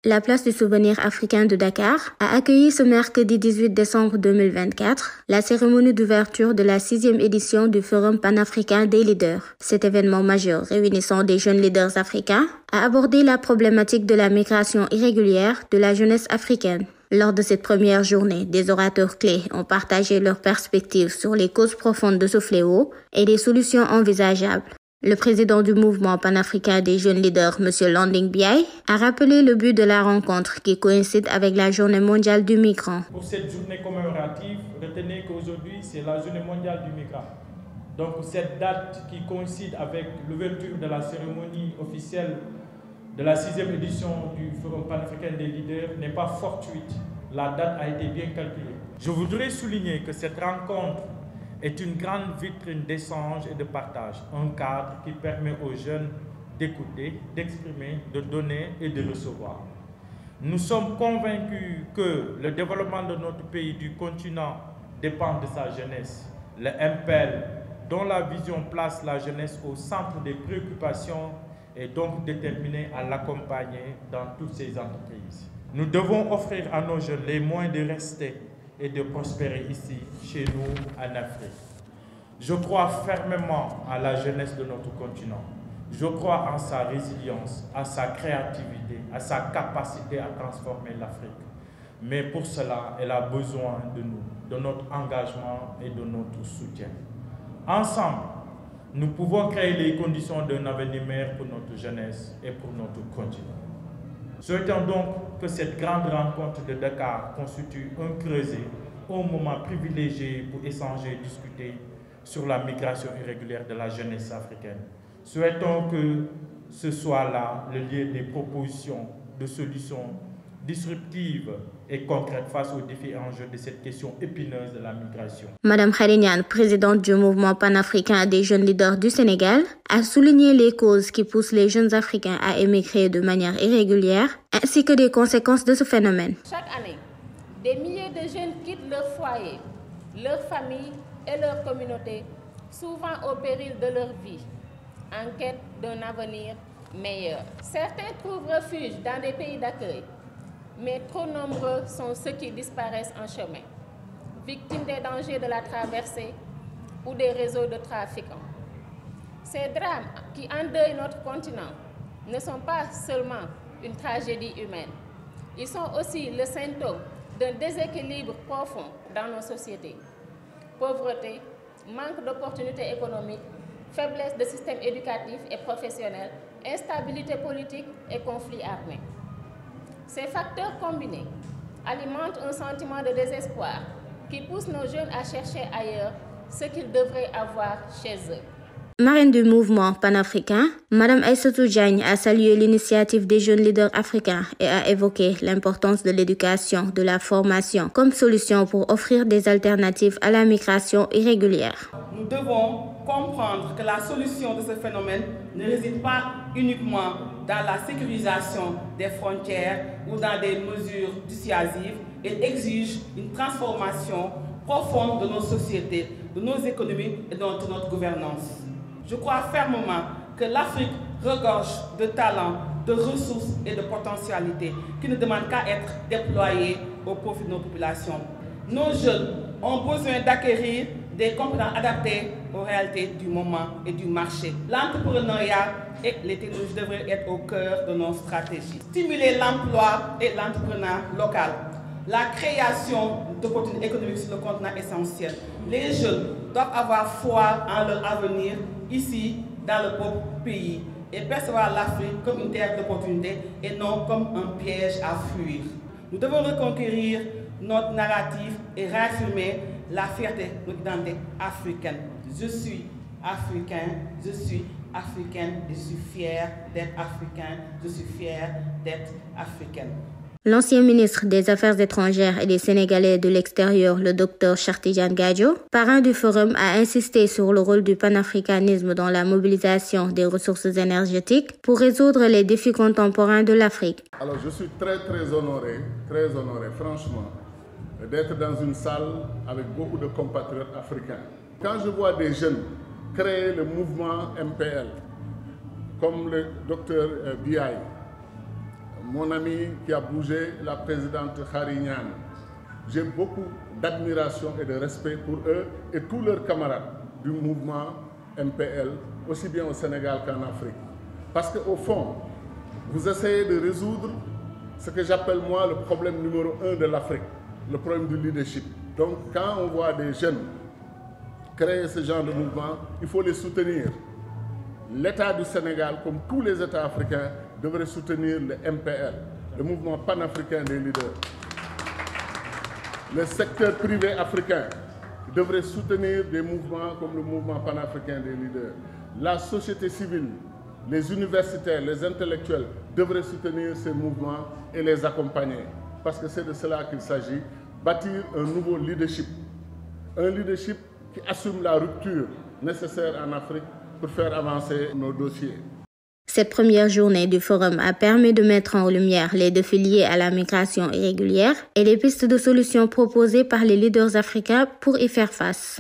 La place du souvenir africain de Dakar a accueilli ce mercredi 18 décembre 2024 la cérémonie d'ouverture de la 6e édition du Forum panafricain des leaders. Cet événement majeur réunissant des jeunes leaders africains a abordé la problématique de la migration irrégulière de la jeunesse africaine. Lors de cette première journée, des orateurs clés ont partagé leurs perspectives sur les causes profondes de ce fléau et les solutions envisageables. Le président du mouvement panafricain des jeunes leaders, M. Landing Biaye, a rappelé le but de la rencontre qui coïncide avec la Journée mondiale du migrant. Pour cette journée commémorative, retenez qu'aujourd'hui, c'est la Journée mondiale du migrant. Donc cette date qui coïncide avec l'ouverture de la cérémonie officielle de la 6e édition du Forum panafricain des leaders n'est pas fortuite. La date a été bien calculée. Je voudrais souligner que cette rencontre est une grande vitrine d'échange et de partage, un cadre qui permet aux jeunes d'écouter, d'exprimer, de donner et de recevoir. Nous sommes convaincus que le développement de notre pays, du continent, dépend de sa jeunesse. Le MPL, dont la vision place la jeunesse au centre des préoccupations, est donc déterminé à l'accompagner dans toutes ces entreprises. Nous devons offrir à nos jeunes les moyens de rester et de prospérer ici, chez nous, en Afrique. Je crois fermement à la jeunesse de notre continent. Je crois en sa résilience, à sa créativité, à sa capacité à transformer l'Afrique. Mais pour cela, elle a besoin de nous, de notre engagement et de notre soutien. Ensemble, nous pouvons créer les conditions d'un avenir meilleur pour notre jeunesse et pour notre continent. Souhaitons donc que cette grande rencontre de Dakar constitue un creuset, un moment privilégié pour échanger et discuter sur la migration irrégulière de la jeunesse africaine. Souhaitons que ce soit là le lieu des propositions de solutions disruptives et concrètes face aux défis et enjeux de cette question épineuse de la migration. Madame Kharignan, présidente du mouvement panafricain des jeunes leaders du Sénégal, a souligné les causes qui poussent les jeunes Africains à émigrer de manière irrégulière, ainsi que des conséquences de ce phénomène. Chaque année, des milliers de jeunes quittent leur foyer, leur famille et leur communauté, souvent au péril de leur vie, en quête d'un avenir meilleur. Certains trouvent refuge dans des pays d'accueil, mais trop nombreux sont ceux qui disparaissent en chemin, victimes des dangers de la traversée ou des réseaux de trafiquants. Ces drames qui endeuillent notre continent ne sont pas seulement une tragédie humaine, ils sont aussi le symptôme d'un déséquilibre profond dans nos sociétés. Pauvreté, manque d'opportunités économiques, faiblesse de systèmes éducatifs et professionnels, instabilité politique et conflits armés. Ces facteurs combinés alimentent un sentiment de désespoir qui pousse nos jeunes à chercher ailleurs ce qu'ils devraient avoir chez eux. Marraine du mouvement panafricain, Mme Aïssatou Diagne a salué l'initiative des jeunes leaders africains et a évoqué l'importance de l'éducation, de la formation comme solution pour offrir des alternatives à la migration irrégulière. Nous devons comprendre que la solution de ce phénomène ne réside pas uniquement dans la sécurisation des frontières ou dans des mesures dissuasives. Elle exige une transformation profonde de nos sociétés, de nos économies et de notre gouvernance. Je crois fermement que l'Afrique regorge de talents, de ressources et de potentialités qui ne demandent qu'à être déployés au profit de nos populations. Nos jeunes ont besoin d'acquérir des compétences adaptées aux réalités du moment et du marché. L'entrepreneuriat et les technologies devraient être au cœur de nos stratégies. Stimuler l'emploi et l'entrepreneuriat local. La création d'opportunités économiques sur le continent est essentielle. Les jeunes doivent avoir foi en leur avenir ici, dans le propre pays, et percevoir l'Afrique comme une terre d'opportunités et non comme un piège à fuir. Nous devons reconquérir notre narratif et réaffirmer la fierté de notre identité africaine. Je suis africain, je suis africaine, je suis fière d'être africain, je suis fière d'être africaine. L'ancien ministre des Affaires étrangères et des Sénégalais de l'extérieur, le Dr Cheikh Tidiane Gadio, parrain du forum, a insisté sur le rôle du panafricanisme dans la mobilisation des ressources énergétiques pour résoudre les défis contemporains de l'Afrique. Alors je suis très honoré, franchement, d'être dans une salle avec beaucoup de compatriotes africains. Quand je vois des jeunes créer le mouvement MPL, comme le Dr Biaye, mon ami qui a bougé, la présidente Khary Niane. J'ai beaucoup d'admiration et de respect pour eux et tous leurs camarades du mouvement MPL, aussi bien au Sénégal qu'en Afrique. Parce qu'au fond, vous essayez de résoudre ce que j'appelle moi le problème numéro 1 de l'Afrique, le problème du leadership. Donc quand on voit des jeunes créer ce genre de mouvement, il faut les soutenir. L'État du Sénégal, comme tous les États africains, devrait soutenir le MPL, le mouvement panafricain des leaders. Le secteur privé africain devrait soutenir des mouvements comme le mouvement panafricain des leaders. La société civile, les universitaires, les intellectuels devraient soutenir ces mouvements et les accompagner. Parce que c'est de cela qu'il s'agit, bâtir un nouveau leadership. Un leadership qui assume la rupture nécessaire en Afrique pour faire avancer nos dossiers. Cette première journée du forum a permis de mettre en lumière les défis liés à la migration irrégulière et les pistes de solutions proposées par les leaders africains pour y faire face.